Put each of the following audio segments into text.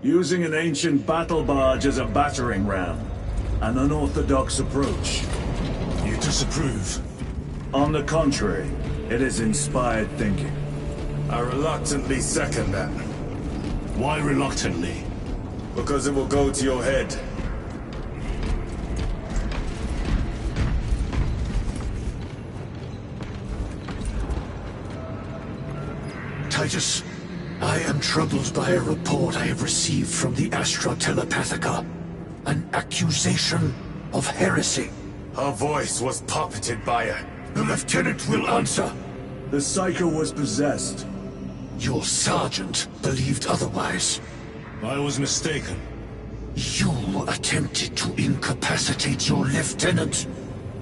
Using an ancient battle barge as a battering ram. An unorthodox approach. You disapprove? On the contrary, it is inspired thinking. I reluctantly second that. Why reluctantly? Because it will go to your head. Titus, I am troubled by a report I have received from the Astra Telepathica. An accusation of heresy. Her voice was puppeted by her. The lieutenant will answer. The Psycho was possessed. Your sergeant believed otherwise. I was mistaken. You attempted to incapacitate your lieutenant.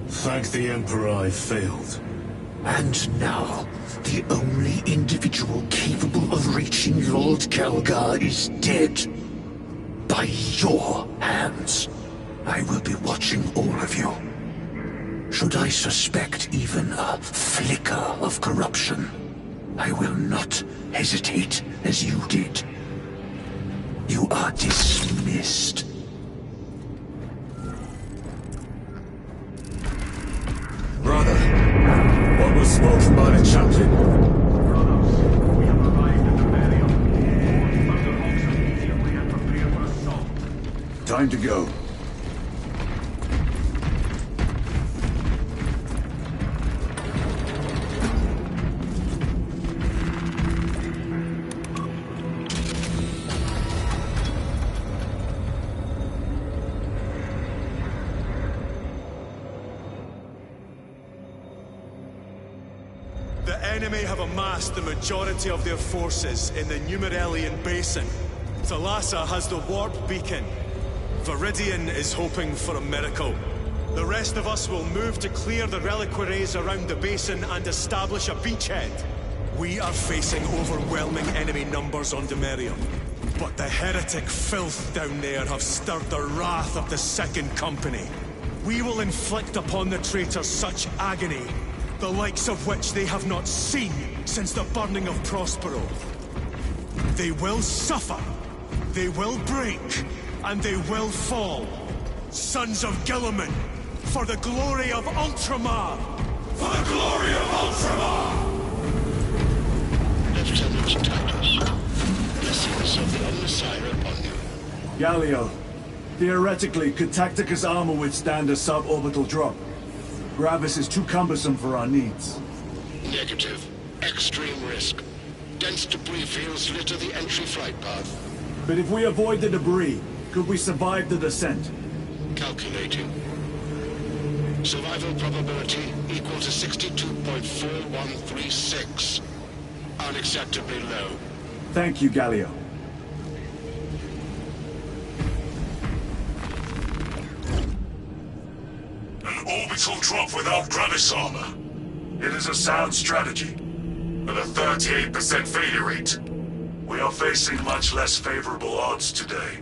Thank the Emperor I failed. And now, the only individual capable of reaching Lord Kelgar is dead. By your hands. I will be watching all of you. Should I suspect even a flicker of corruption, I will not hesitate as you did. You are dismissed. Brother, what was spoken by the chaplain? Brothers, we have arrived at the barrier. All further hogs immediately and prepare for assault. Time to go. The enemy have amassed the majority of their forces in the Numeralian Basin. Thalassa has the warp beacon. Viridian is hoping for a miracle. The rest of us will move to clear the reliquaries around the basin and establish a beachhead. We are facing overwhelming enemy numbers on Demerium. But the heretic filth down there have stirred the wrath of the Second Company. We will inflict upon the traitors such agony, the likes of which they have not seen since the burning of Prospero. They will suffer, they will break, and they will fall. Sons of Guilliman, for the glory of Ultramar! For the glory of Ultramar! Lieutenant Titus, blessings of the Omnissiah upon you. Galio, theoretically, could Tacticus armor withstand a suborbital drop? Gravis is too cumbersome for our needs. Negative. Extreme risk. Dense debris fields litter the entry flight path. But if we avoid the debris, could we survive the descent? Calculating. Survival probability equal to 62.4136. Unacceptably low. Thank you, Galio. An orbital drop without Gravis armor. It is a sound strategy, with a 38% failure rate. We are facing much less favorable odds today.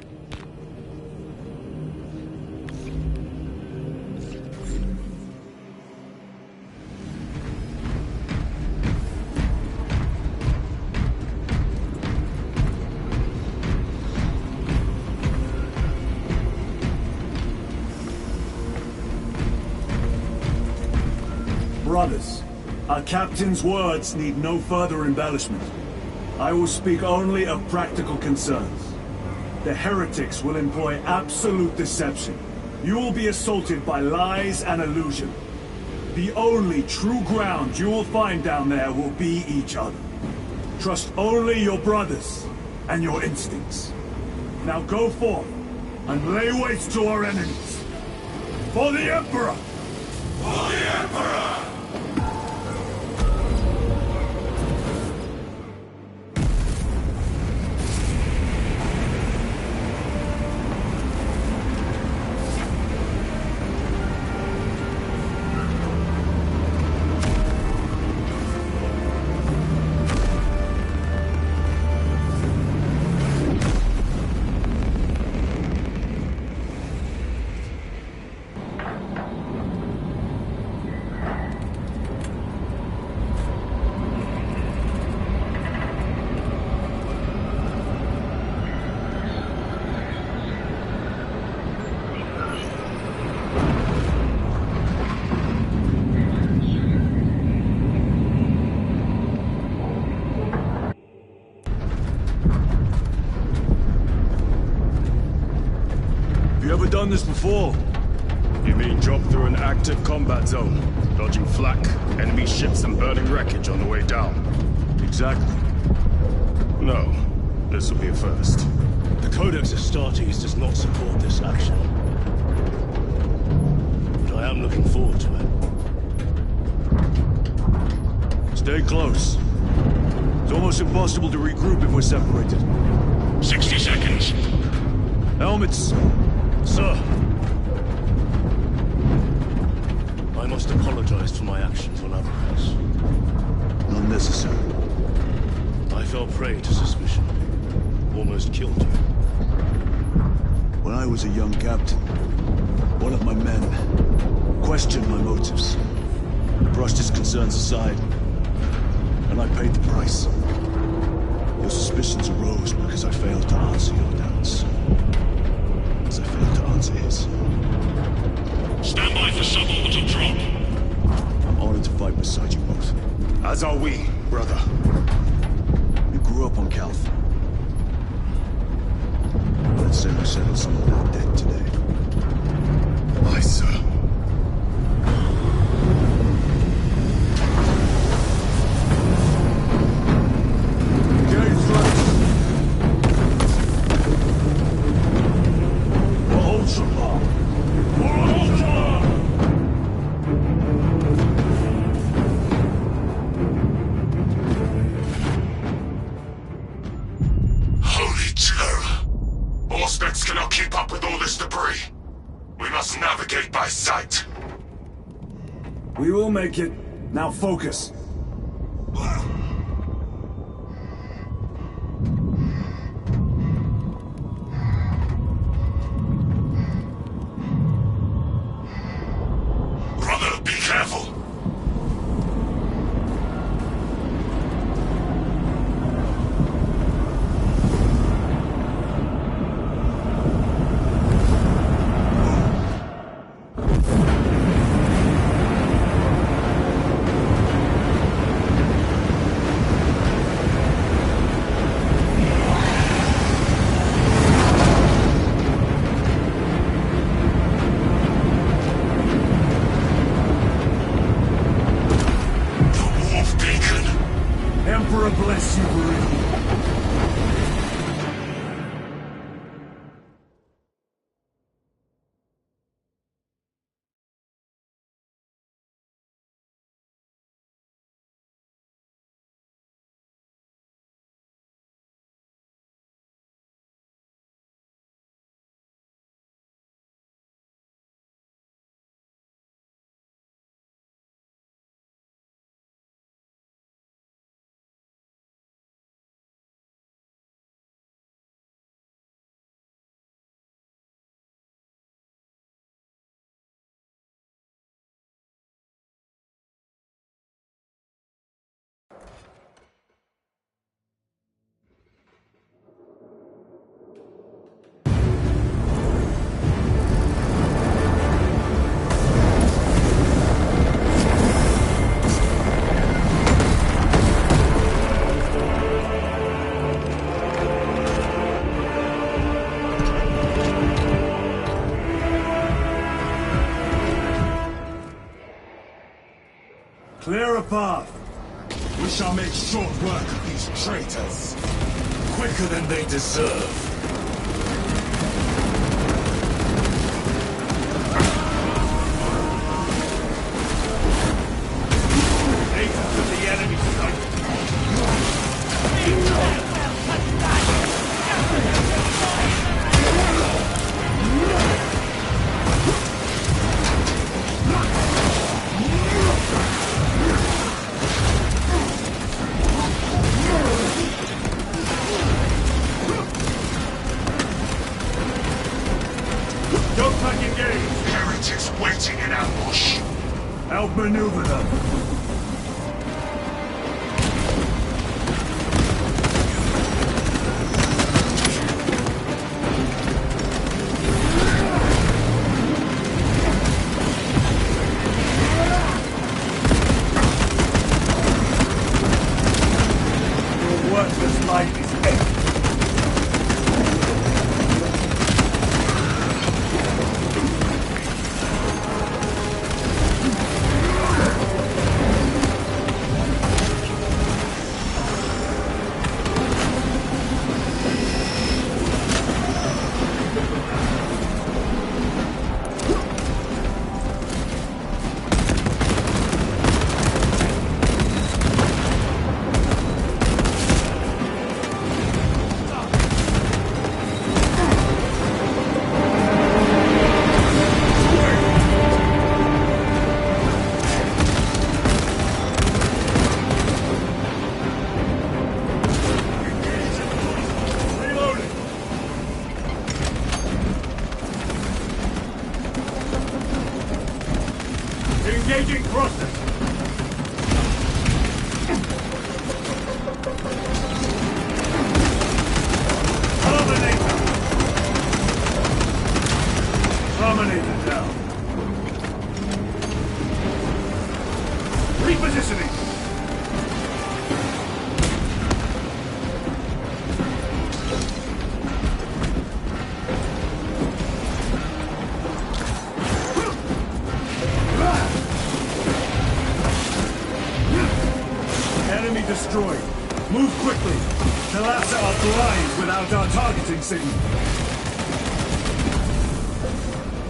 Brothers, our captain's words need no further embellishment. I will speak only of practical concerns. The heretics will employ absolute deception. You will be assaulted by lies and illusion. The only true ground you will find down there will be each other. Trust only your brothers and your instincts. Now go forth and lay waste to our enemies. For the Emperor! For the Emperor! done this before. You mean drop through an active combat zone, dodging flak, enemy ships and burning wreckage on the way down? Exactly. No, this will be a first. The Codex Astartes does not support this action. But I am looking forward to it. Stay close. It's almost impossible to regroup if we're separated. 60 seconds. Helmets! Sir! I must apologize for my actions on Abraxas. Not necessary. I fell prey to suspicion. Almost killed you. When I was a young captain, one of my men questioned my motives, brushed his concerns aside, and I paid the price. Your suspicions arose because I failed to answer your doubts. As I failed to answer his. Stand by for suborbital drop. I'm honored to fight beside you both. As are we, brother. You grew up on Calth. Let's say we settled some of that debt today. Aye, sir. Holy terror! Auspex cannot keep up with all this debris. We must navigate by sight. We will make it. Now focus. Brother, be careful! Emperor bless you, Marine. Clear a path. We shall make short work of these traitors. Quicker than they deserve. Agents of the enemy Heretics waiting in ambush. Outmaneuver them. Your worthless life is empty. enemy destroyed. Move quickly. The Lhasa are blind without our targeting signal.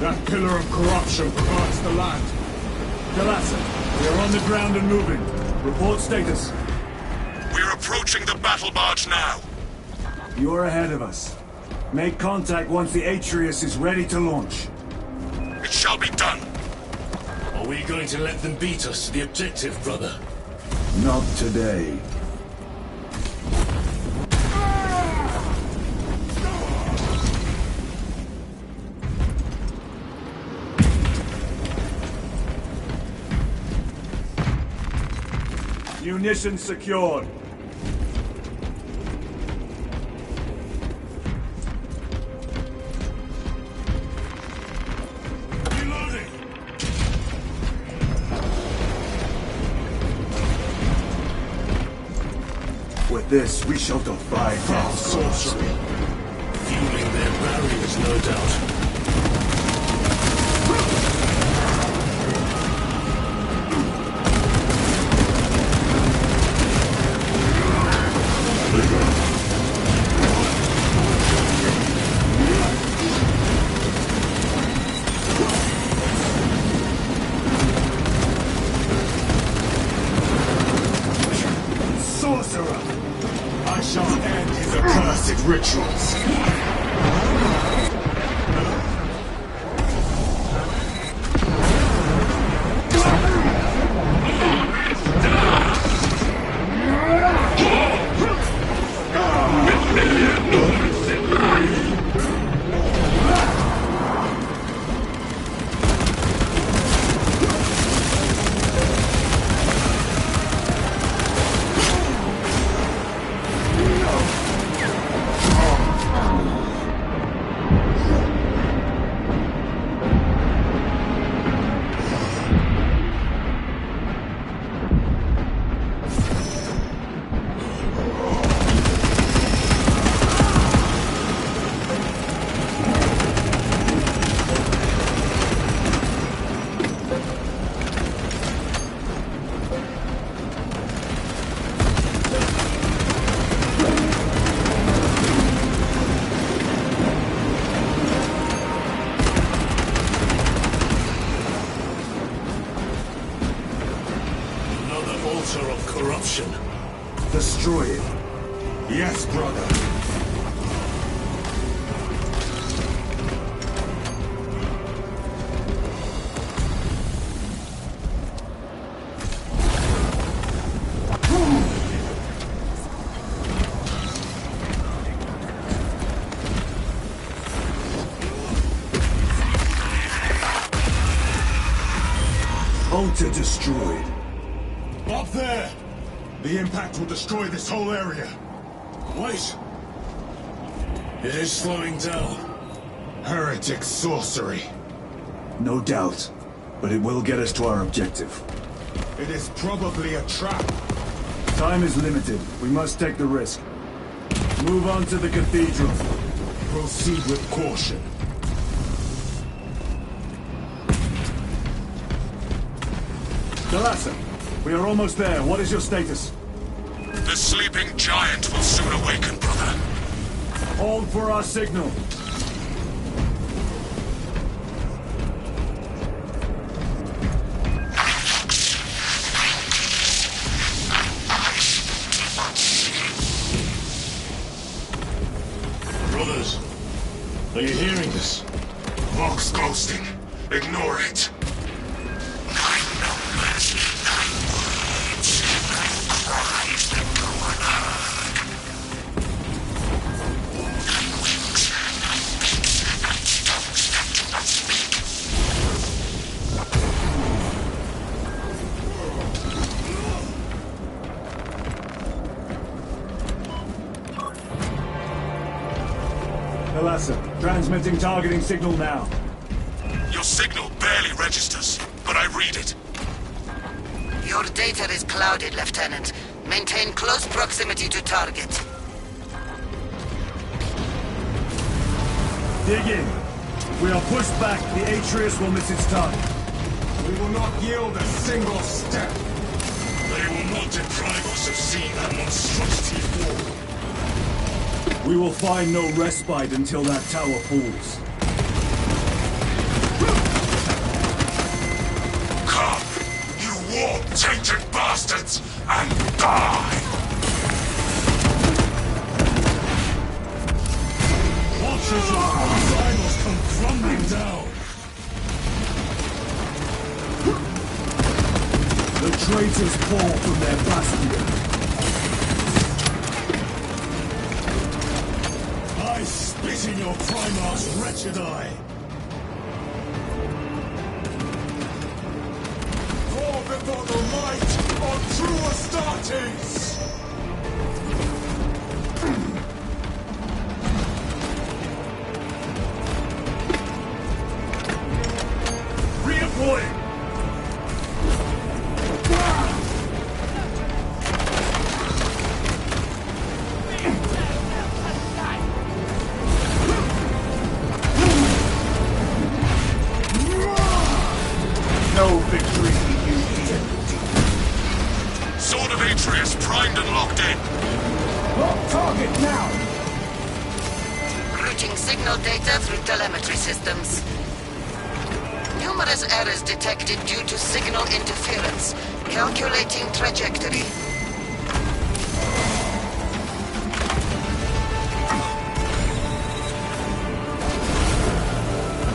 That pillar of corruption perverts the land. Dalassa, we are on the ground and moving. Report status. We're approaching the battle barge now. You're ahead of us. Make contact once the Atreus is ready to launch. It shall be done. Are we going to let them beat us to the objective, brother? Not today. Munitions secured. Reloading! With this, we shall defy Foul sorcery. Fueling their barriers, no doubt. Sorcerer! I shall end his accursed rituals. Altar of corruption. Destroy it. Yes, brother. Altar destroyed. Up there! The impact will destroy this whole area. Wait! It is slowing down. Heretic sorcery. No doubt. But it will get us to our objective. It is probably a trap. Time is limited. We must take the risk. Move on to the cathedral. Proceed with caution. Dalassa, we are almost there. What is your status? The sleeping giant will soon awaken, brother. Hold for our signal. Brothers, are you hearing this? Vox ghosting. Ignore it. Dalassa, transmitting targeting signal now. Your signal barely registers, but I read it. Your data is clouded, Lieutenant. Maintain close proximity to target. Dig in. If we are pushed back, the Atreus will miss its target. We will not yield a single step. They will not deprive us of seeing We will find no respite until that tower falls. Come, you warp-tainted bastards, and die! Watch as our rivals come crumbling down! The traitors fall from their bastion. I spit in your Primarch's wretched eye! Roar before the might of true Astartes! Reemploying! No victory for you here. Sword of Atreus primed and locked in. Lock target now! Routing signal data through telemetry systems. Numerous errors detected due to signal interference. Calculating trajectory.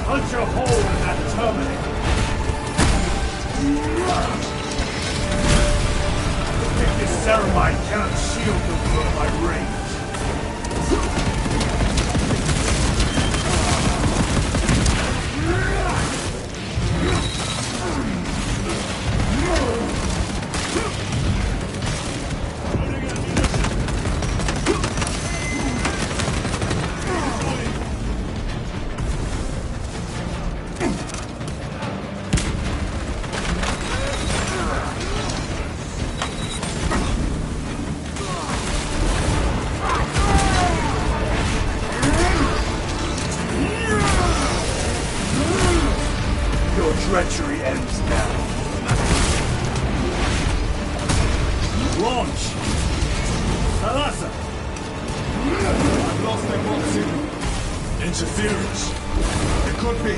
Punch a hole in that terminal. I think this ceramide cannot shield them from my range. Treachery ends now. Launch! Thalassa! I've lost their box signal. Interference. It could be.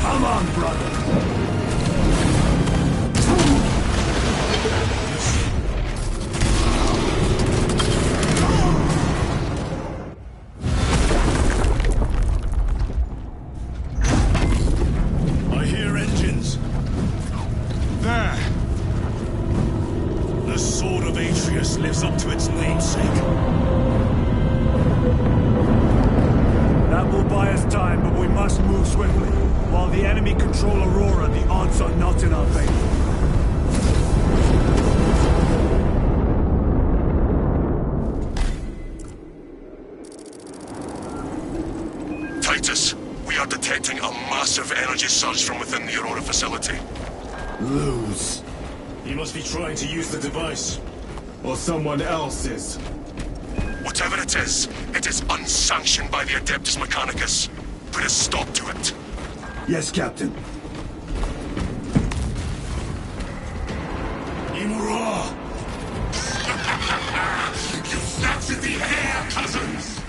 Come on, brother! Lives up to its namesake. That will buy us time, but we must move swiftly. While the enemy control Aurora, the odds are not in our favor. Titus, we are detecting a massive energy surge from within the Aurora facility. Lose. He must be trying to use the device. Or someone else is. Whatever it is unsanctioned by the Adeptus Mechanicus. Put a stop to it. Yes, Captain. Imura! You snatched at the air, cousins!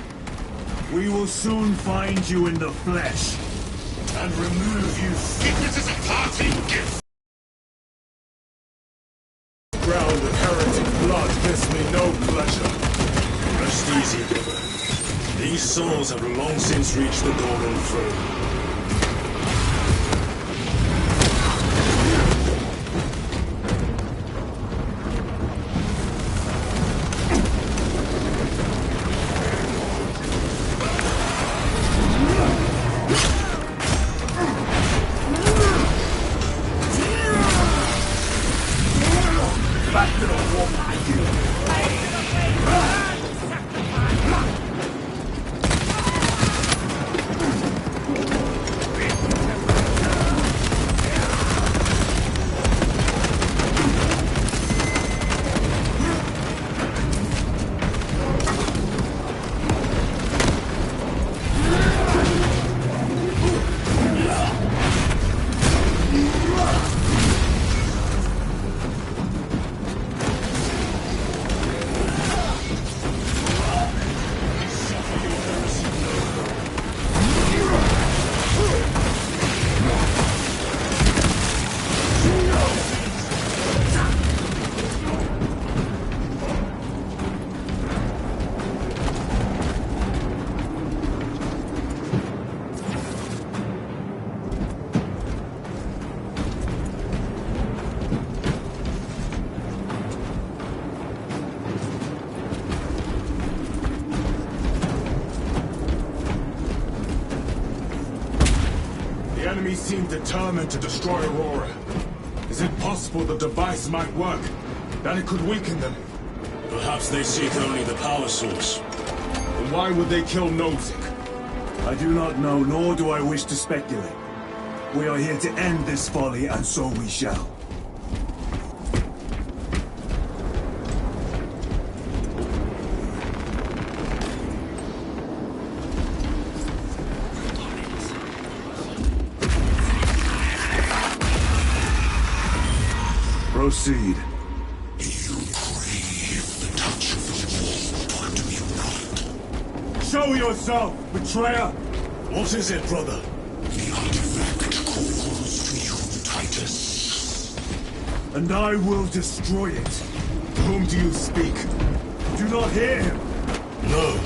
We will soon find you in the flesh. And remove you. If this is a parting gift! Ground of heretic blood gives me no pleasure. Rest easy, brother. These souls have long since reached the Golden Throne. Back to the wall. seem determined to destroy Aurora. Is it possible the device might work? That it could weaken them? Perhaps they seek only the power source. Then why would they kill Nozick? I do not know, nor do I wish to speculate. We are here to end this folly, and so we shall. Proceed. You crave the touch of the Lord, do you not? Show yourself, betrayer! What is it, brother? The artifact calls to you, Titus. And I will destroy it. To whom do you speak? Do not hear him. No.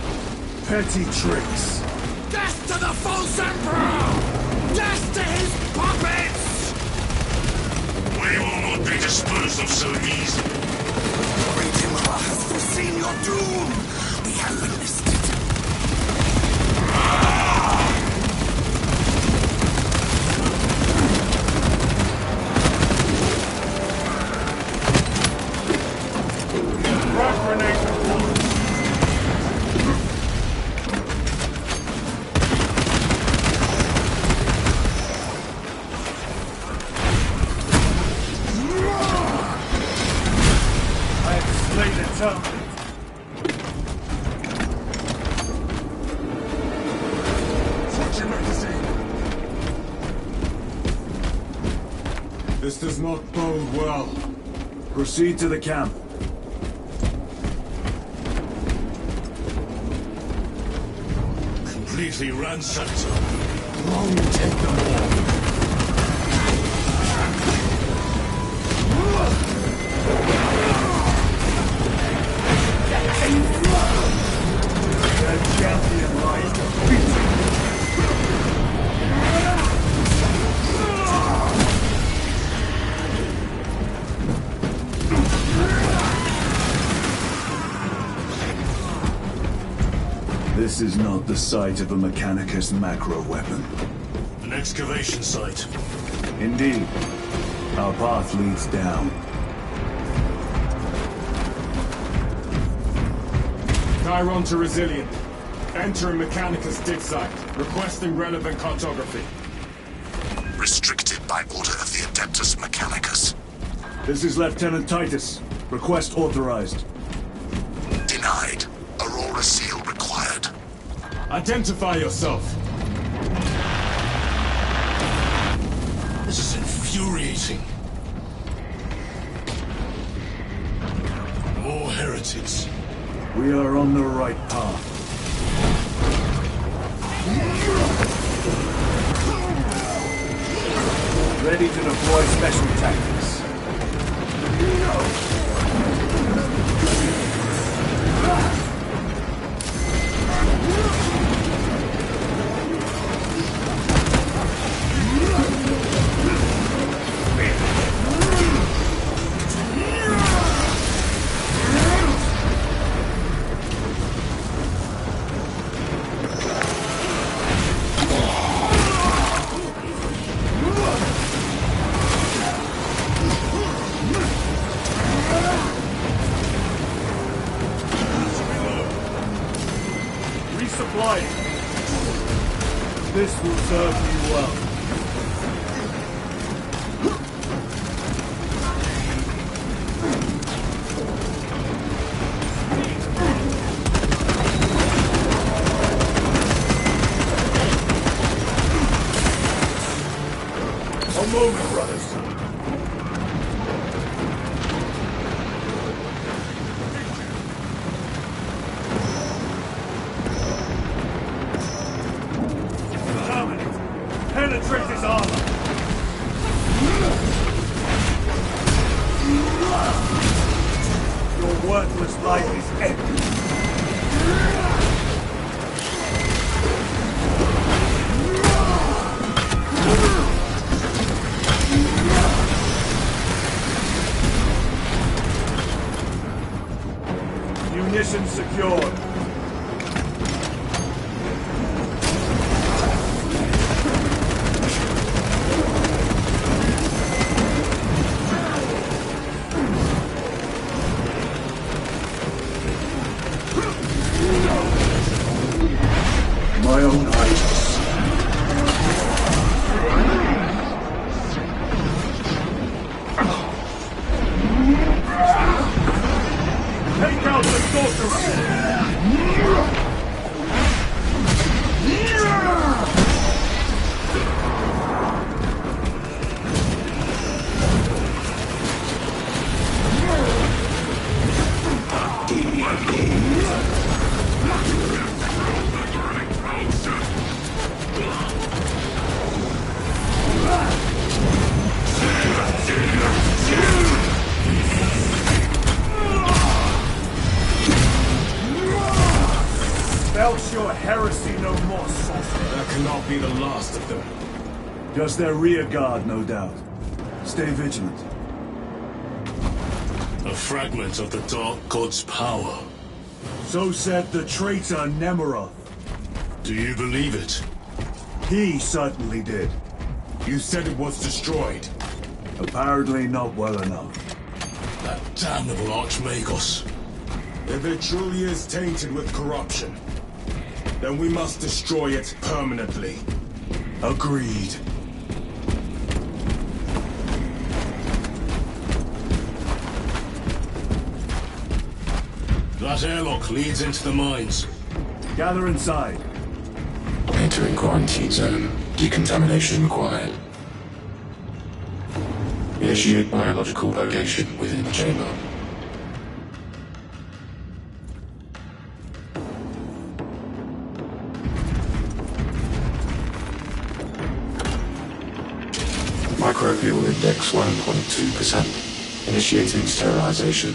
Petty tricks. Death to the false emperor! Death to his puppets! We will not be disposed of so easily. Redeemer has foreseen your doom! We have enlisted. This does not bode well. Proceed to the camp. Completely ransacked. Long take them all. Their champion lies defeated. This is not the site of a Mechanicus macro weapon. An excavation site. Indeed. Our path leads down. Chiron to Resilient. Enter Mechanicus dig site. Requesting relevant cartography. Restricted by order of the Adeptus Mechanicus. This is Lieutenant Titus. Request authorized. Denied. Aurora seal required. Identify yourself. This is infuriating. More heretics. We are on the right path. Ready to deploy special tactics. This will serve you well. A moment, brothers. Penetrate his armor! Your worthless life is empty! Munitions secured. heresy no more, sorcerer. That cannot be the last of them. Just their rear guard, no doubt. Stay vigilant. A fragment of the Dark God's power. So said the traitor Nemeroth. Do you believe it? He certainly did. You said it was destroyed. Apparently not well enough. That damnable Archmagos. If it truly is tainted with corruption, then we must destroy it permanently. Agreed. That airlock leads into the mines. Gather inside. Entering quarantine zone. Decontamination required. Initiate biological purgation within the chamber. Microbial index 1.2%. Initiating sterilization.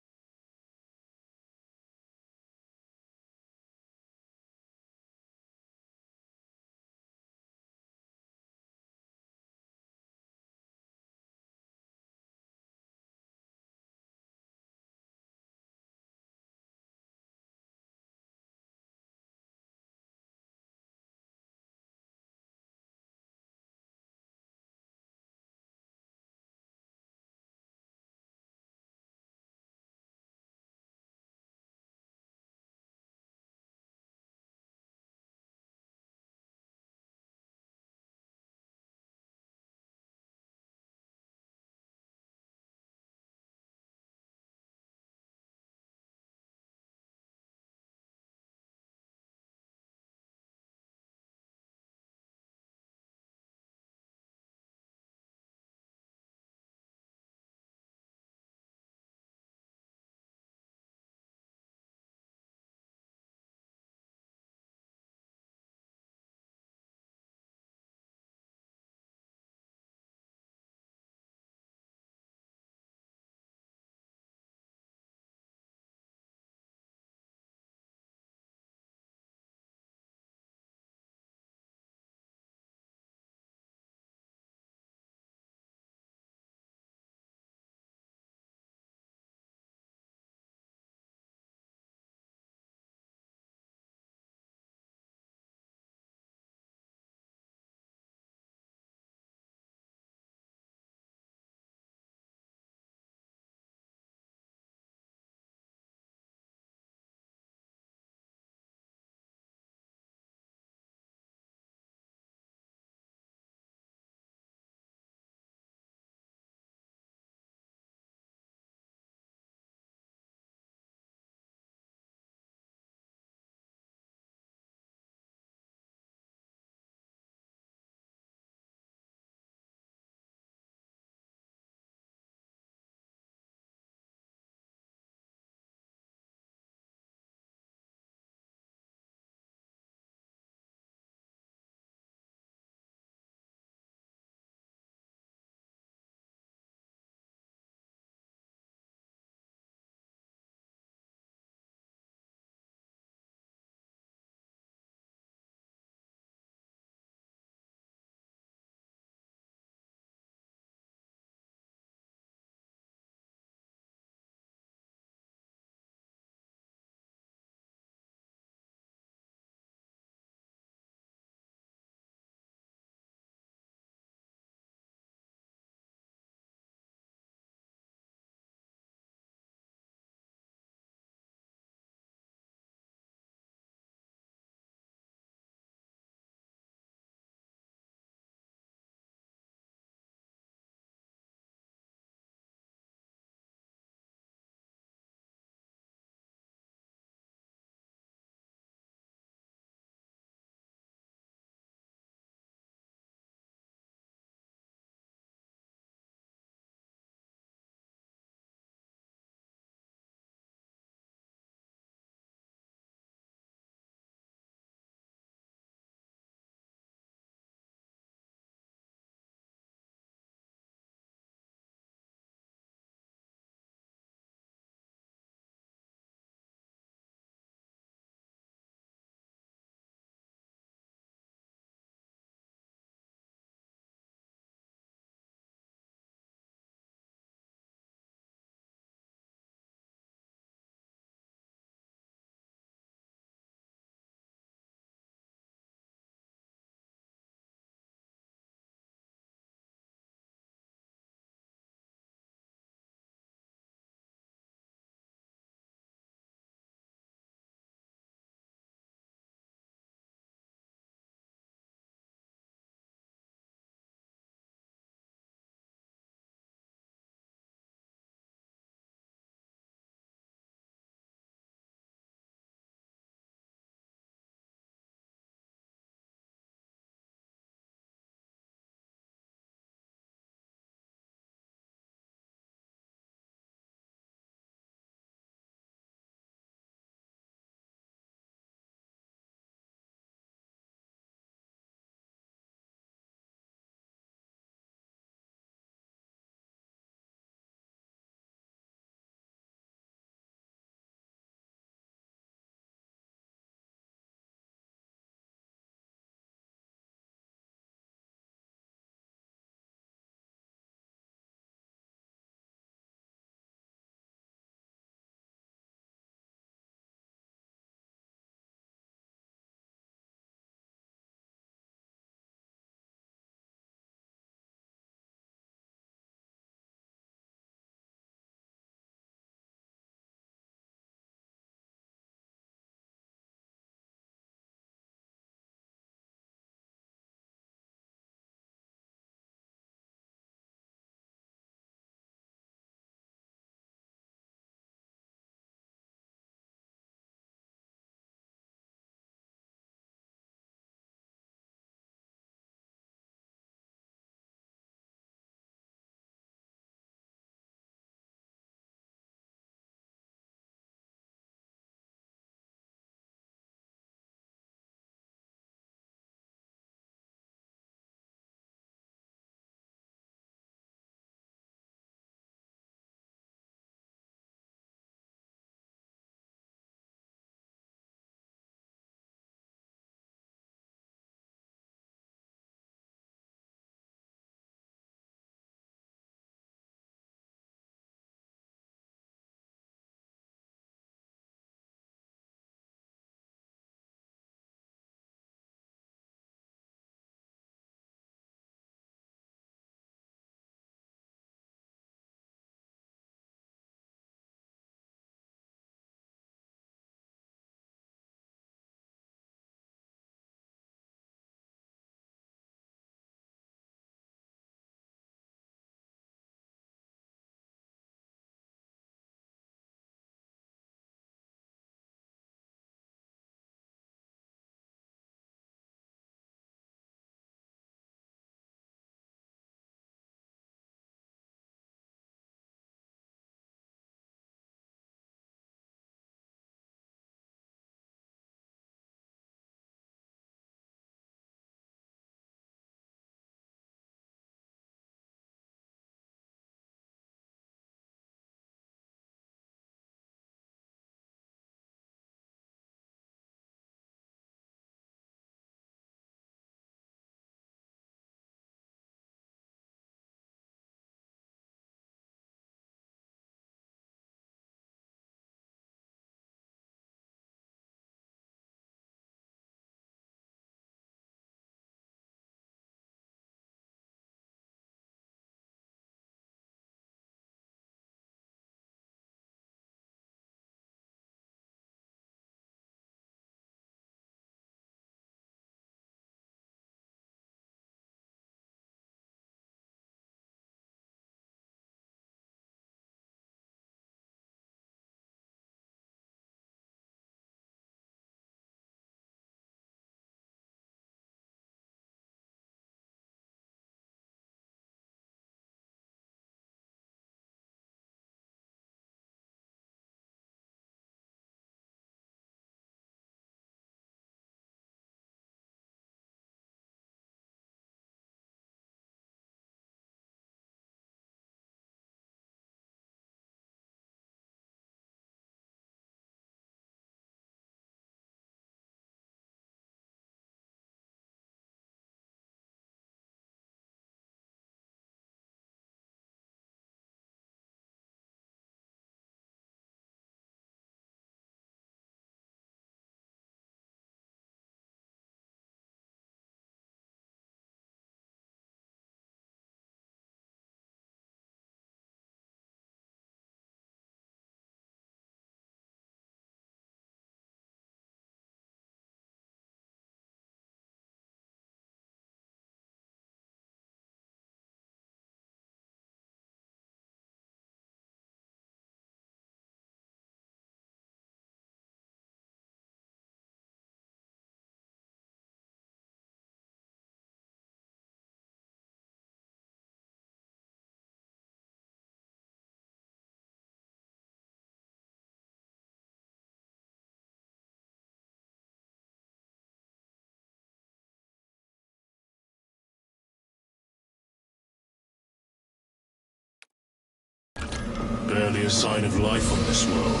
hardly a sign of life on this world.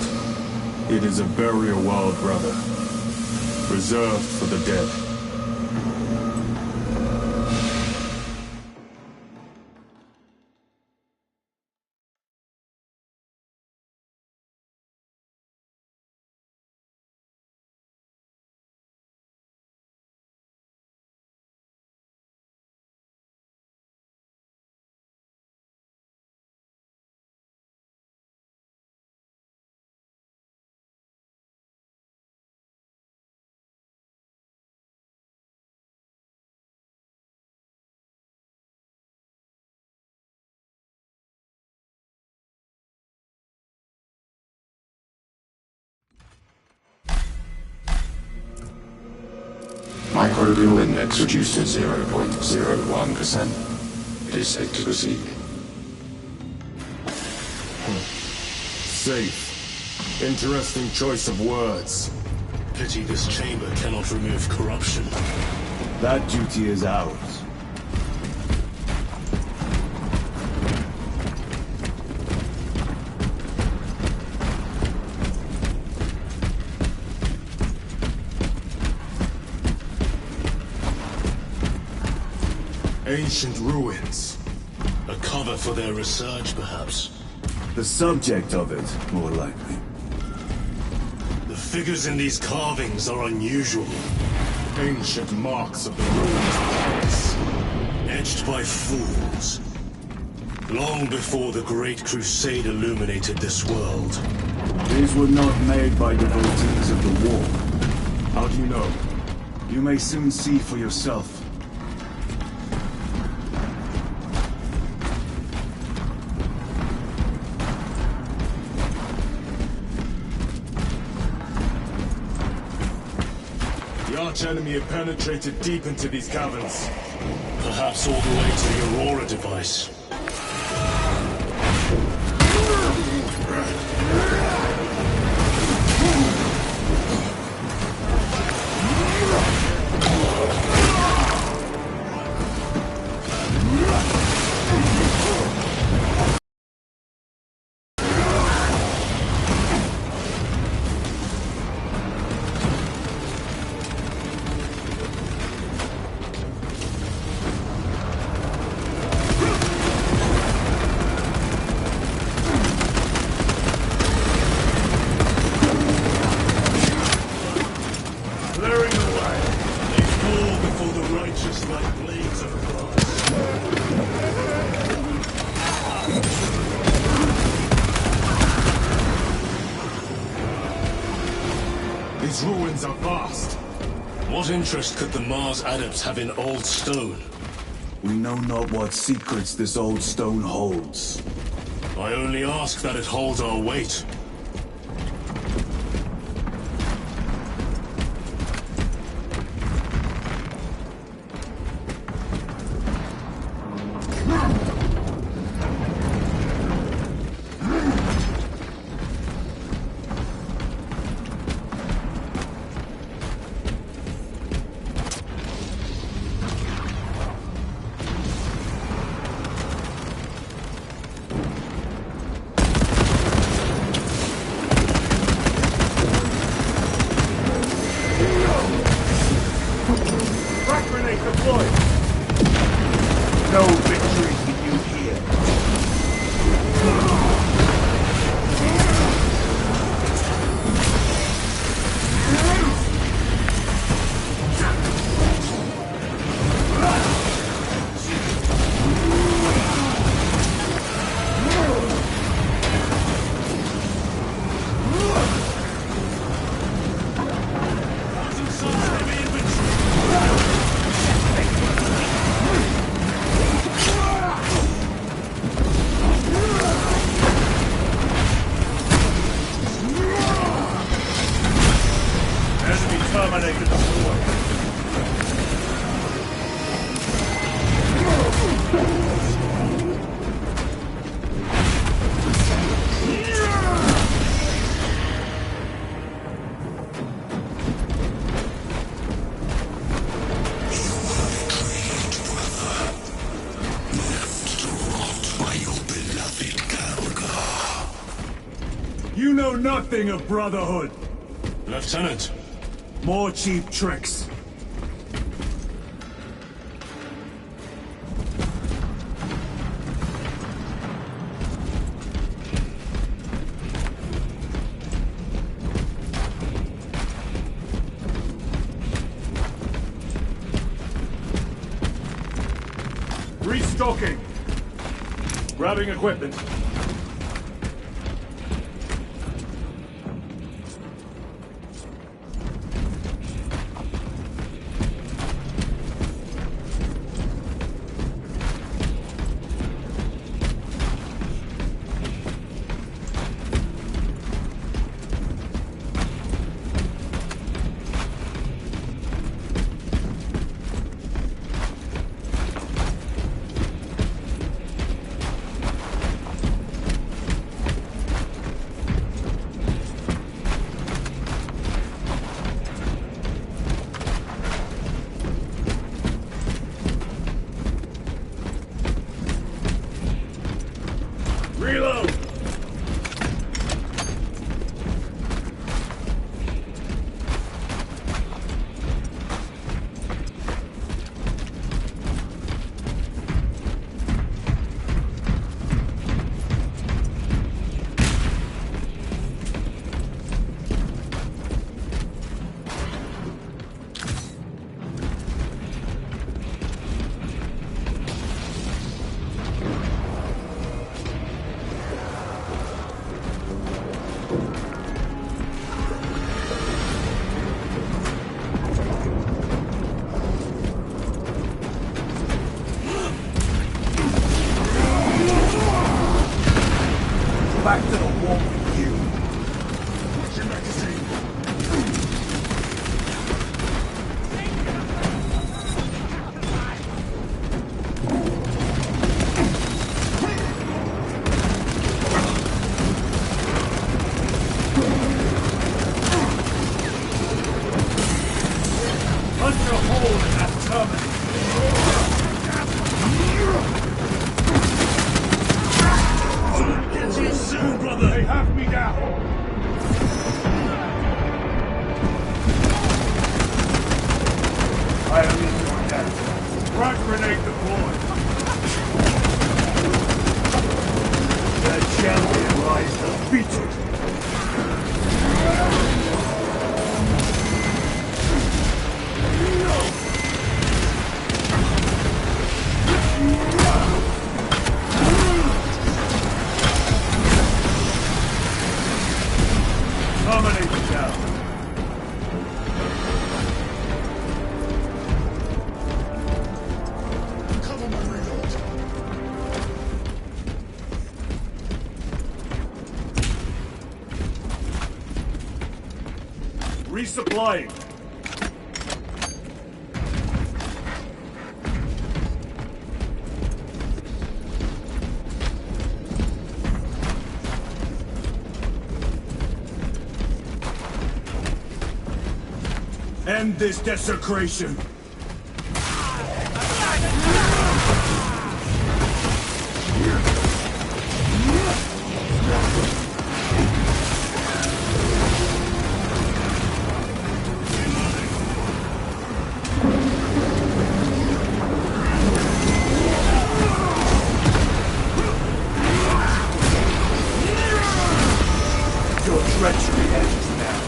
It is a burial world, brother. Reserved for the dead. Microbial index reduced to 0.01%. It is safe to proceed. Safe. Interesting choice of words. Pity this chamber cannot remove corruption. That duty is ours. Ancient ruins. A cover for their research, perhaps. The subject of it, more likely. The figures in these carvings are unusual. Ancient marks of the ruins of Paris. Etched by fools. Long before the Great Crusade illuminated this world. These were not made by devotees of the war. How do you know? You may soon see for yourself. The arch-enemy have penetrated deep into these caverns. Perhaps all the way to the Aurora device. These ruins are vast. What interest could the Mars adepts have in old stone? We know not what secrets this old stone holds. I only ask that it holds our weight. You know nothing of Brotherhood. Lieutenant. More cheap tricks. Restocking. Grabbing equipment. Reload! Back to the wall with you. What's your magazine? Punch a hole in that terminal. Get you soon, brother. They have me down. I am in your debt. Frag grenade deployed. The champion lies defeated. Terminated down. Cover my reload. Resupplying. End this desecration. Your treachery ends now.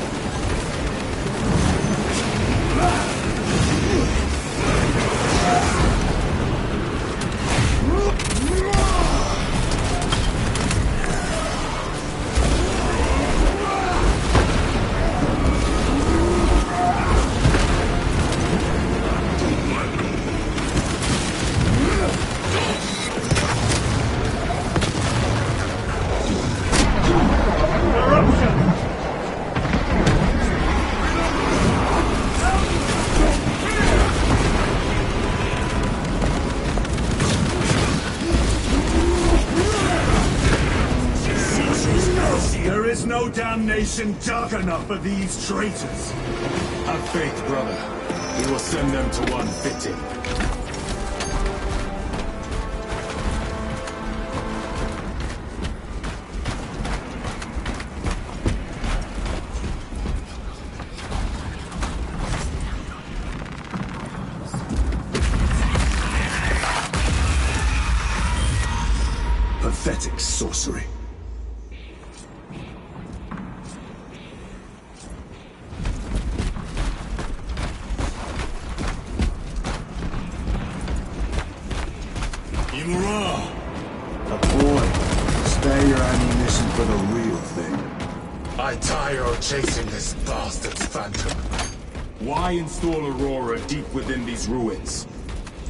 There is no damnation dark enough for these traitors. Have faith, brother. We will send them to one fitting. Pathetic sorcery. Imura! A boy. Spare your ammunition for the real thing. I tire of chasing this bastard's phantom. Why install Aurora deep within these ruins?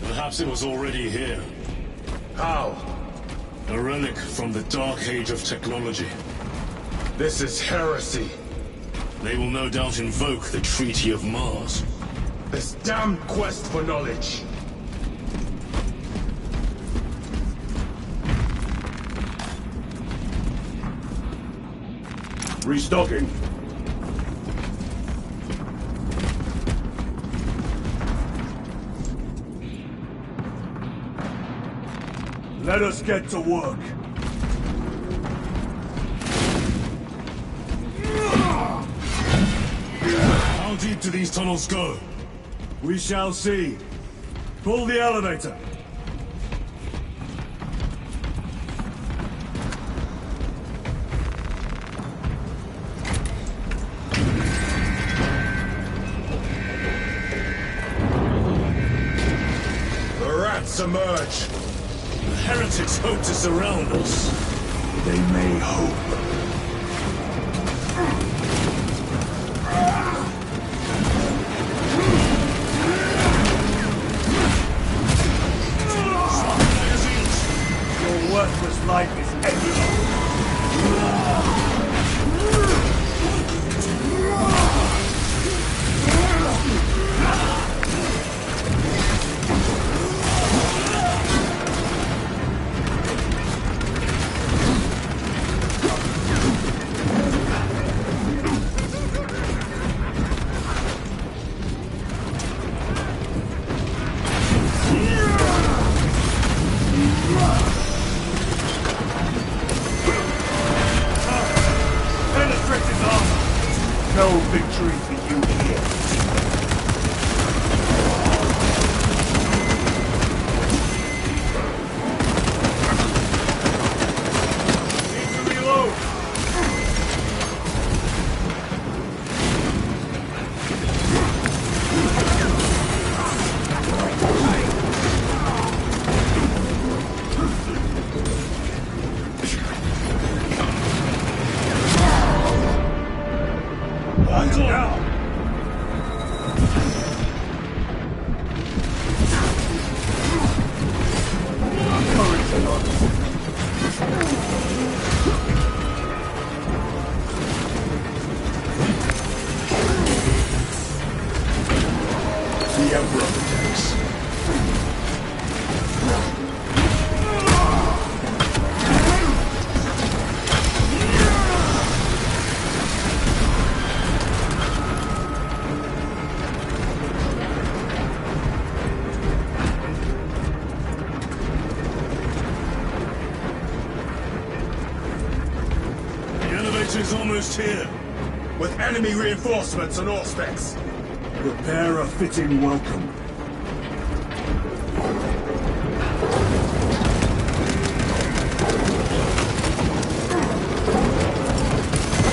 Perhaps it was already here. How? A relic from the Dark Age of technology. This is heresy. They will no doubt invoke the Treaty of Mars. This damned quest for knowledge. Restocking. Let us get to work. How deep do these tunnels go? We shall see. Pull the elevator. The rats emerge. The heretics hope to surround us. They may hope. Your worthless life is ended. No victory for you here. Need to reload. Now! The Emperor protects. Is almost here. With enemy reinforcements and Auspex. Prepare a fitting welcome.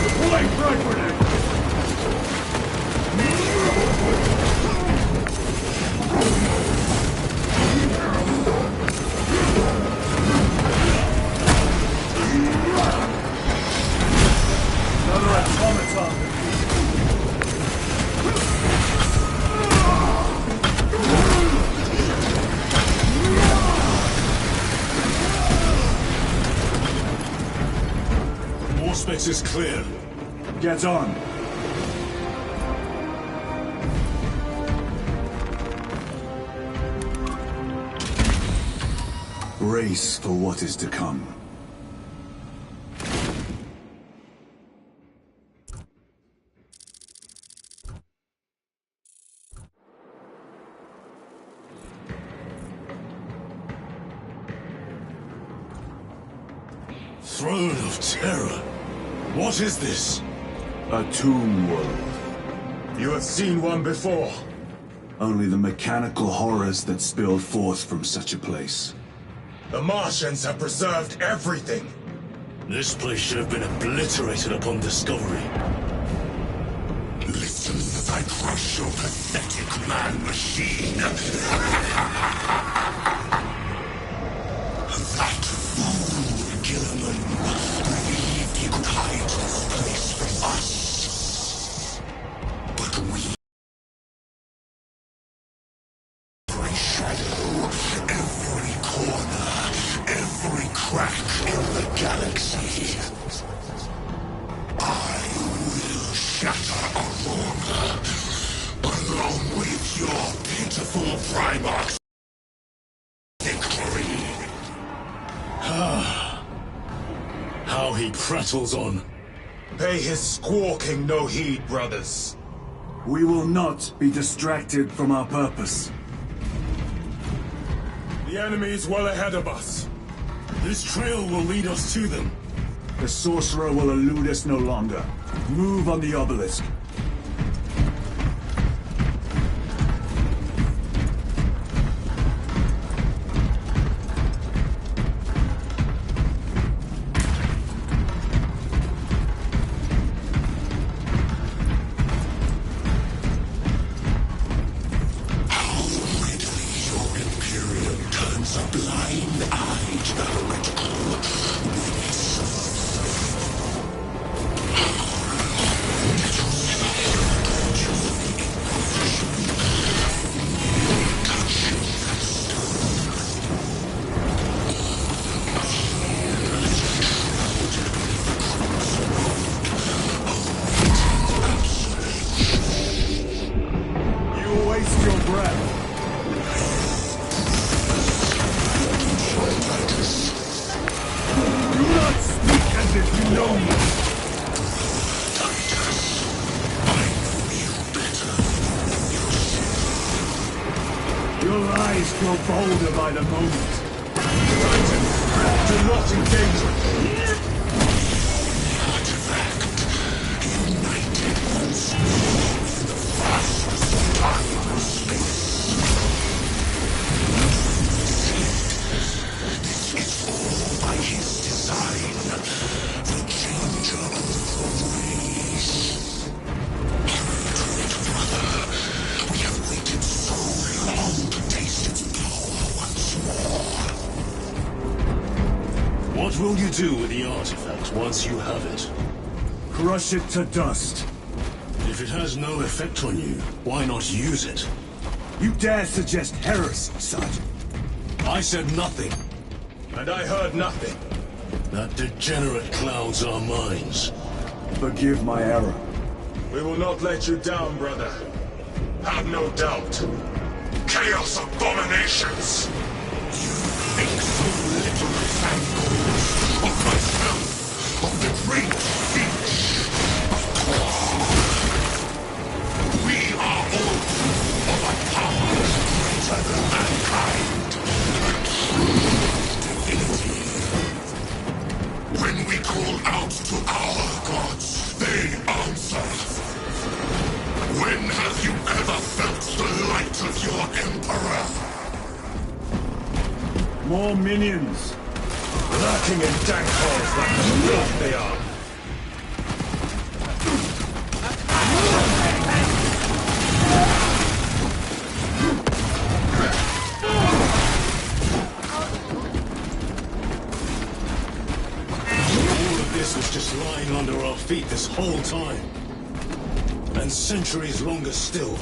Deploying frag grenade! Another automaton. Auspex is clear. Get on. Brace for what is to come. Throne of Terror. What is this? A tomb world. You have seen one before. Only the mechanical horrors that spilled forth from such a place. The Martians have preserved everything. This place should have been obliterated upon discovery. Listen as I crush your pathetic man-machine. That fool, Gilliman, believed he could hide this place from us. But we... Every shadow, every corner, every crack in the galaxy. I will shatter Aurora, along with your pitiful Primarch's victory. How he prattles on. Pay his squawking no heed, brothers. We will not be distracted from our purpose. The enemy is well ahead of us. This trail will lead us to them. The sorcerer will elude us no longer. Move on the obelisk. Your eyes grow bolder by the moment. Titan, do not engage with Artifact united once more with the fastest time and space. This is all by his design, the changer of the ways. Hurry to it, brother. We have waited so long to taste its power once more. What will you do with the artifact once you have it? Crush it to dust. If it has no effect on you, why not use it? You dare suggest heresy, Sergeant? I said nothing. And I heard nothing. That degenerate clouds our minds. Forgive my error. We will not let you down, brother. Have no doubt. Chaos abominations! You think so little, Fangor, of myself, of the great speech, of Thor. We are all of a power greater than mankind, a true divinity. When we call out to our gods, they answer. When have you ever felt the light of your Emperor? More minions. Lurking in dank holes like the filth they are. All of this was just lying under our feet this whole time. And centuries longer still.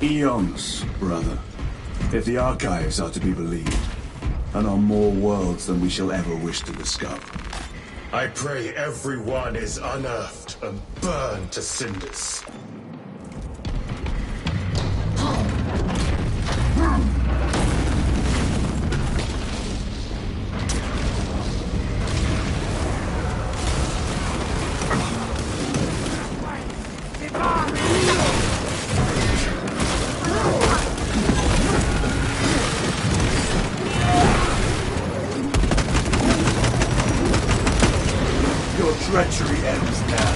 Eons, brother. If the archives are to be believed. And on more worlds than we shall ever wish to discover. I pray everyone is unearthed and burned to cinders. Your treachery ends now.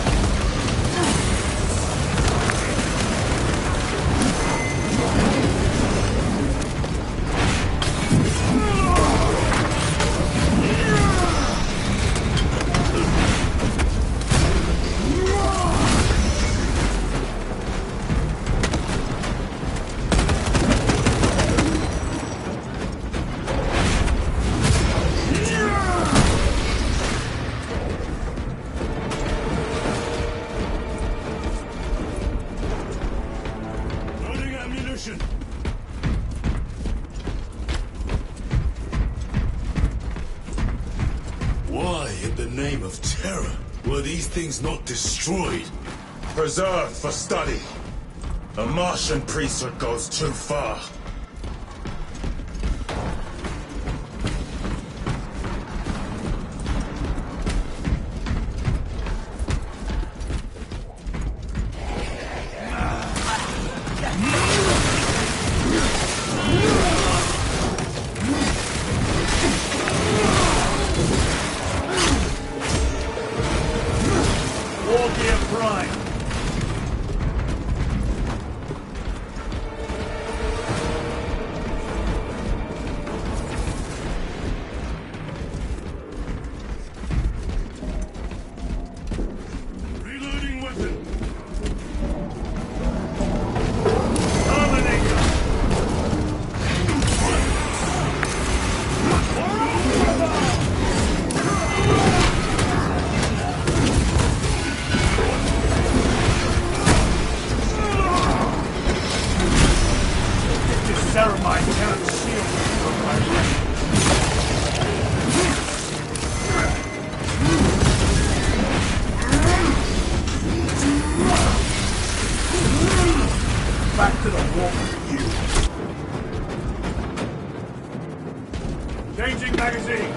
in the name of terror? Were these things not destroyed? Preserved for study. A Martian priesthood goes too far. Changing magazine!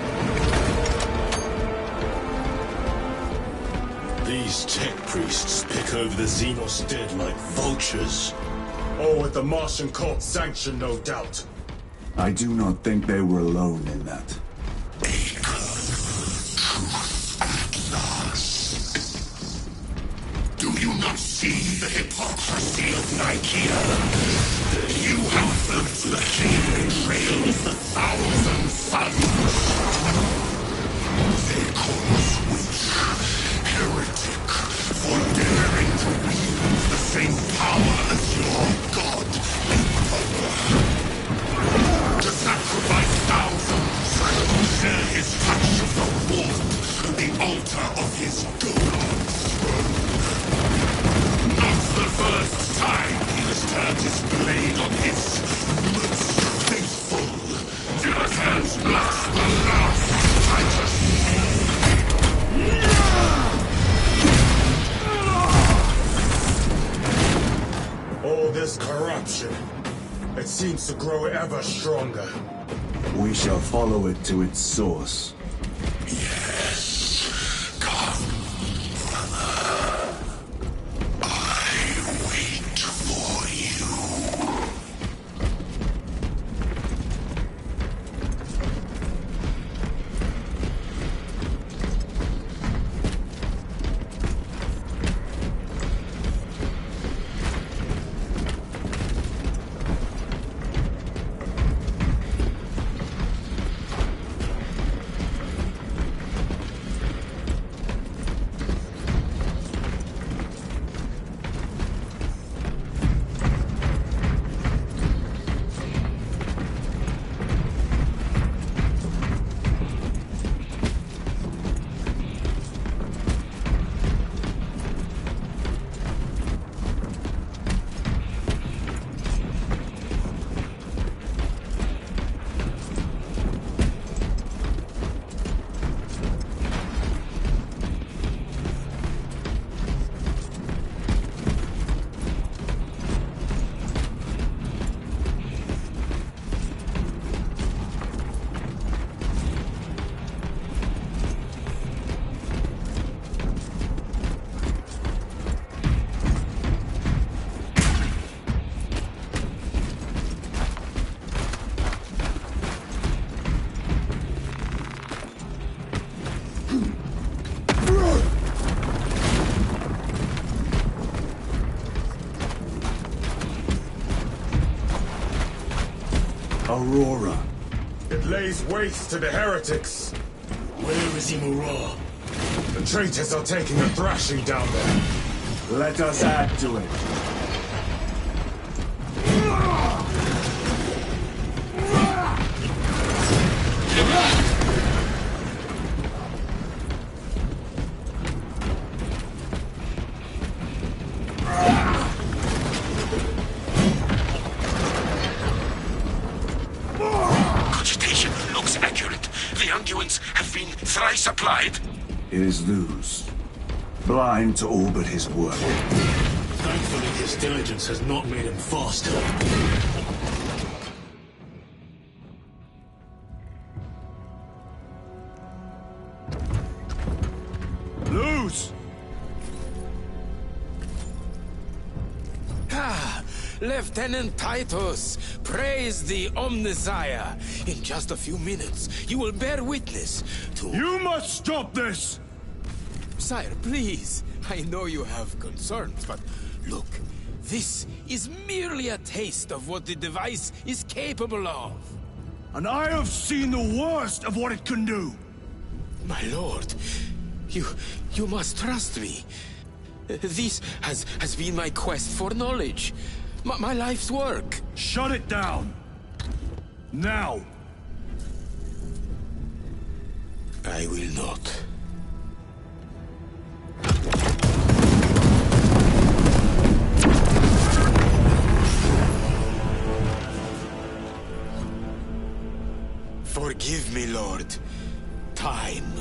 These tech priests pick over the Xenos dead like vultures. All with the Martian cult's sanction, no doubt. I do not think they were alone in that. Do you not see the hypocrisy of Nicaea? You have built the same betrayals the thousand suns. They call us witch, heretic, for daring to wield the same power as your god, Emperor. To sacrifice thousands, share his touch of the warp, the altar of his gods. Not the first time he has turned his blade on his most faithful. Diligence bless the last Titus. All this corruption, it seems to grow ever stronger. We shall follow it to its source. Yes, come, brother. I wait for you. Aurora. It lays waste to the heretics. Where is Imura? The traitors are taking a thrashing down there. Let us add to it. Cogitation looks accurate. The unguents have been thrice applied. type? It is Luz. Blind to all but his work. Thankfully, his diligence has not made him faster. Luz! Lieutenant Titus, praise the Omnissiah. In just a few minutes, you will bear witness to... You must stop this! Sire, please. I know you have concerns, but look, this is merely a taste of what the device is capable of. And I have seen the worst of what it can do! My lord, you must trust me. This has been my quest for knowledge. My life's work. Shut it down! Now! I will not. Forgive me, Lord. Time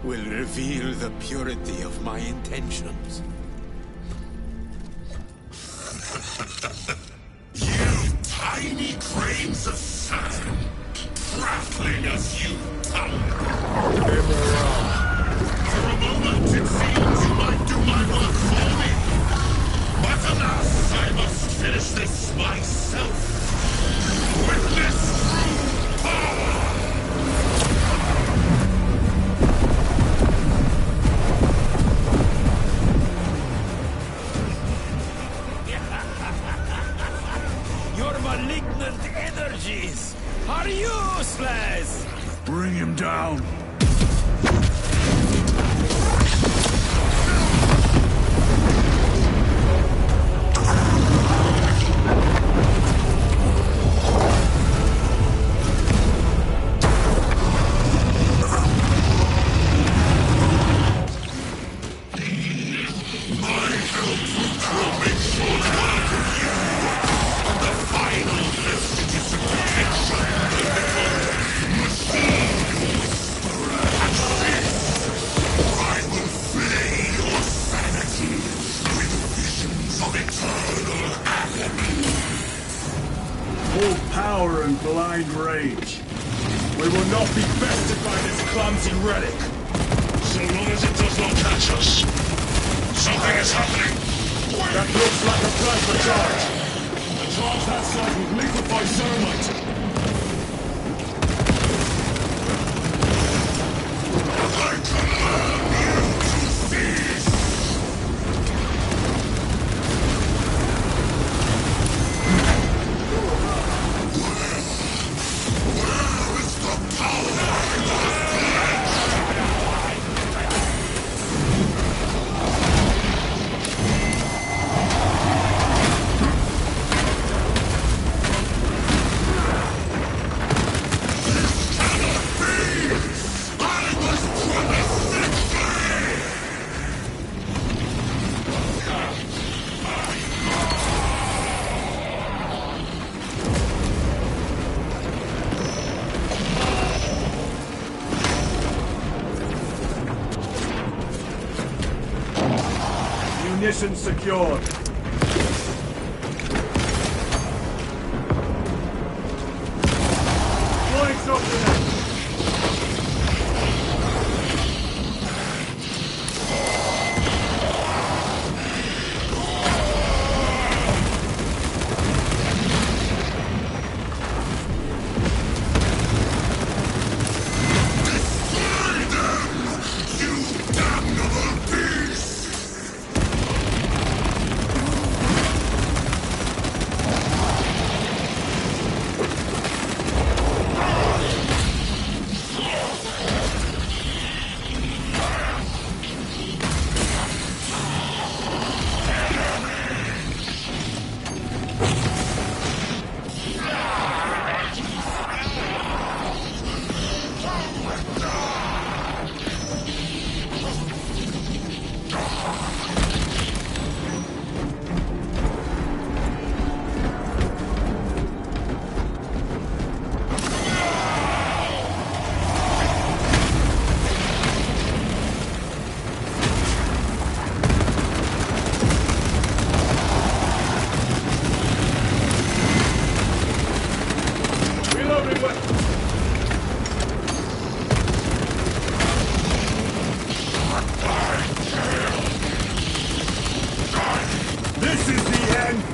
will reveal the purity of my intentions. You tiny grains of sand, prattling as you thunder. For a moment it seems you might do my work for me. But alas, I must finish this myself. With this true power! Your malignant energies are useless! Bring him down! Power and blind rage. We will not be bested by this clumsy relic. So long as it does not catch us. Something is happening. That looks like a plasma charge. A charge that size would liquefy Thermite. I command you to cease! Where is the power? Munition secured. Flying something!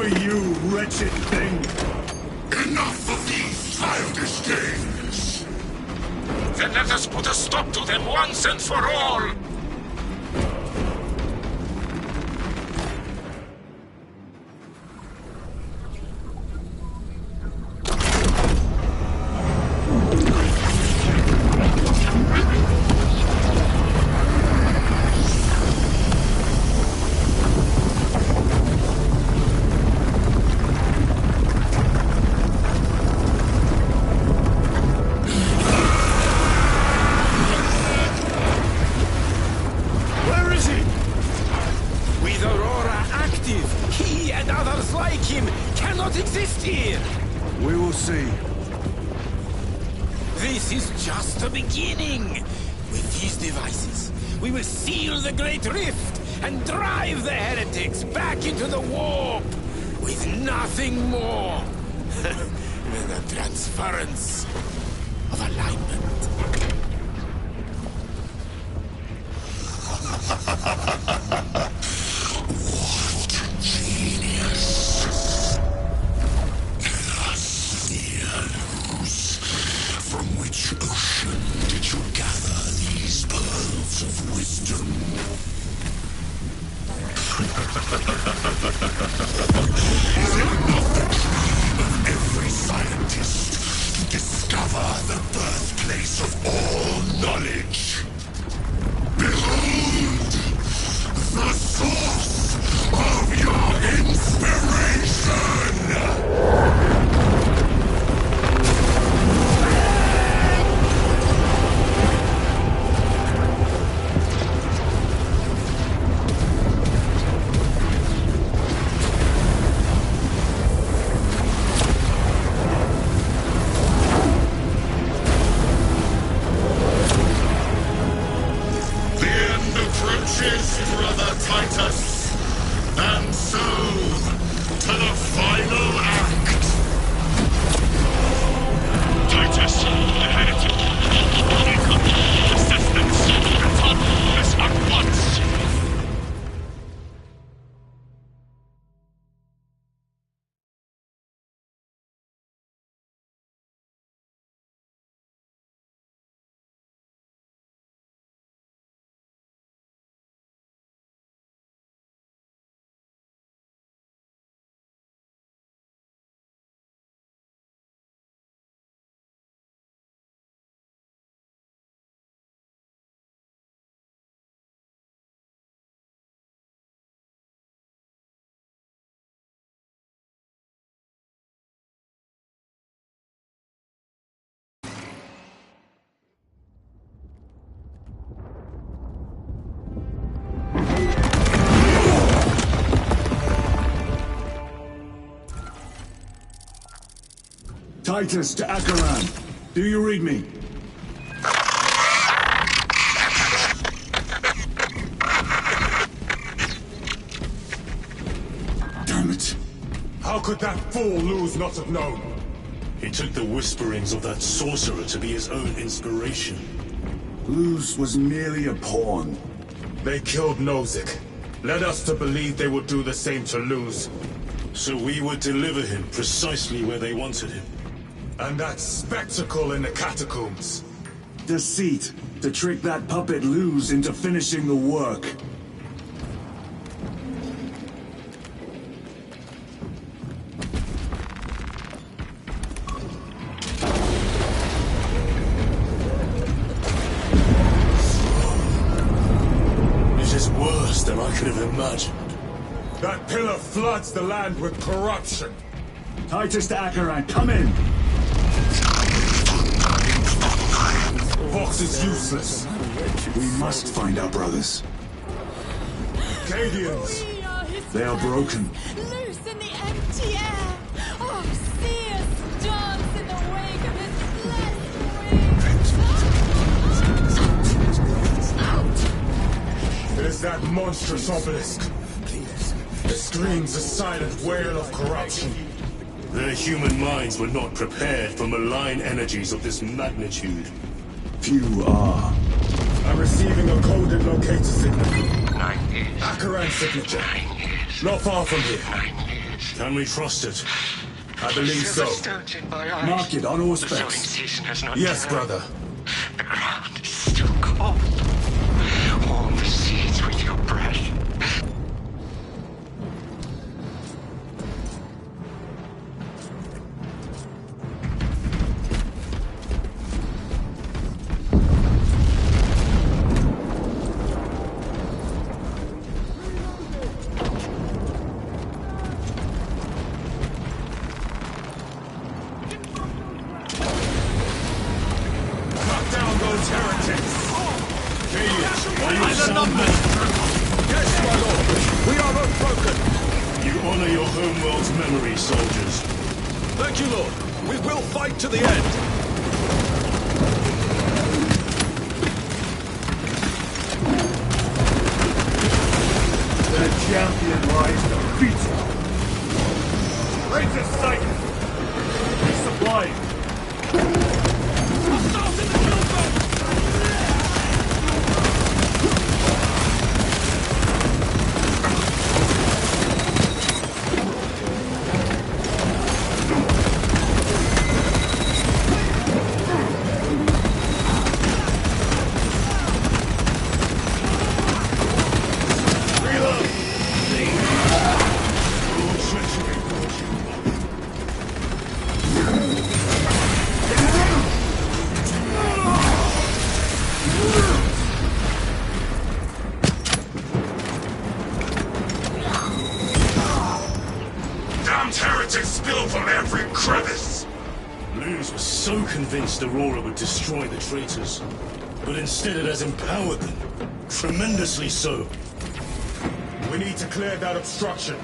for you, wretched thing! Enough of these childish games! Then let us put a stop to them once and for all! This is just the beginning. With these devices, we will seal the Great Rift and drive the heretics back into the warp with nothing more than the transference of alignment. What genius! Luz, from which ocean did you gather these pearls of wisdom? Is it not the dream of every scientist to discover the birthplace of all knowledge? Behold, the source of your inspiration! Brother Titus, and so to the final act. Titus, the heretic. Welcome. Assistance. Return this at once. Titus to Acheran. Do you read me? Damn it. How could that fool Luz not have known? He took the whisperings of that sorcerer to be his own inspiration. Luz was merely a pawn. They killed Nozick. Led us to believe they would do the same to Luz. So we would deliver him precisely where they wanted him. And that spectacle in the catacombs. Deceit, to trick that puppet Luz into finishing the work. It is worse than I could have imagined. That pillar floods the land with corruption. Titus to Acheran, come in! Vox is useless. We must find our brothers. Cadians! They are broken. Loose in the empty air! Oh, see us dance in the wake of his blessed wings! It is that monstrous obelisk. It screams a silent wail of corruption. Their human minds were not prepared for malign energies of this magnitude. Few are. I'm receiving a coded locator signal. 9 years. Acheran's signature. 9 years. Not far from here. 9 years. Can we trust it? I believe so. Stones in my eyes. Mark it on all The sowing specs. season has not Yes, turned. brother. The ground is still cold. Warm the seeds with your breath. Cut down those heretics! By the numbers! Yes, my lord! We are unbroken! You honor your homeworld's memory, soldiers. Thank you, Lord. We will fight to the end. The champion lies defeated. Raise a sight. Resupplying. Damned heretics spill from every crevice! Luz was so convinced Aurora would destroy the traitors, but instead it has empowered them. Tremendously so. We need to clear that obstruction.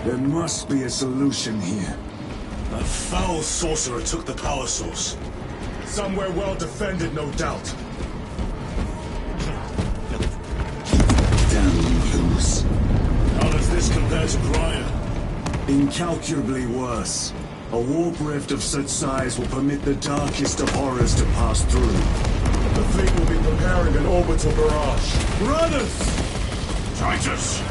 There must be a solution here. That foul sorcerer took the power source. Somewhere well defended, no doubt. Damn Luz. How does this compare to Graia? Incalculably worse. A warp rift of such size will permit the darkest of horrors to pass through. The fleet will be preparing an orbital barrage. Brothers! Titus!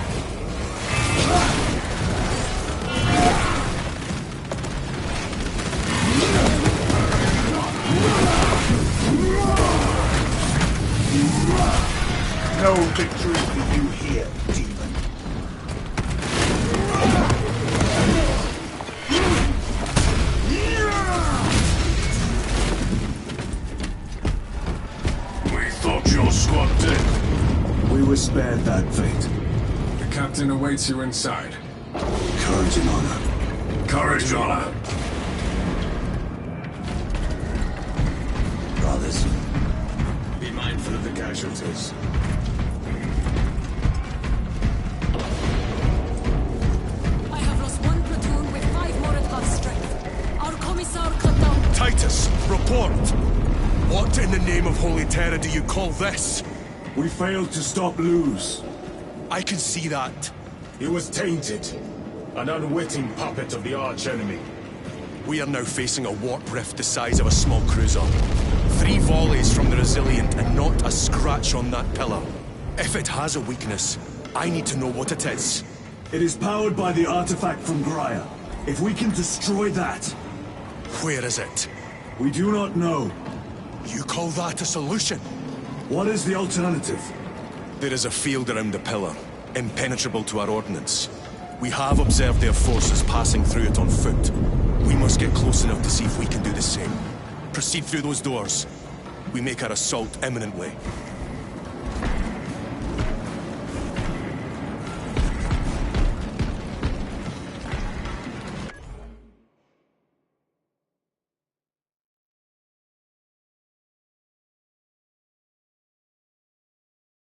No victory for you here, demon. We thought your squad dead. We were spared that fate. The captain awaits you inside. Courage and honor. Courage, honor. Brothers. Be mindful of the casualties. I have lost one platoon with 5 more at half strength. Our commissar cut down. Titus, report! What in the name of Holy Terra do you call this? We failed to stop Luz. I can see that. He was tainted. An unwitting puppet of the arch-enemy. We are now facing a warp rift the size of a small cruiser. 3 volleys from the Resilient and not a scratch on that pillar. If it has a weakness, I need to know what it is. It is powered by the artifact from Graia. If we can destroy that... Where is it? We do not know. You call that a solution? What is the alternative? There is a field around the pillar, impenetrable to our ordnance. We have observed their forces passing through it on foot. We must get close enough to see if we can do the same. Proceed through those doors. We make our assault imminently.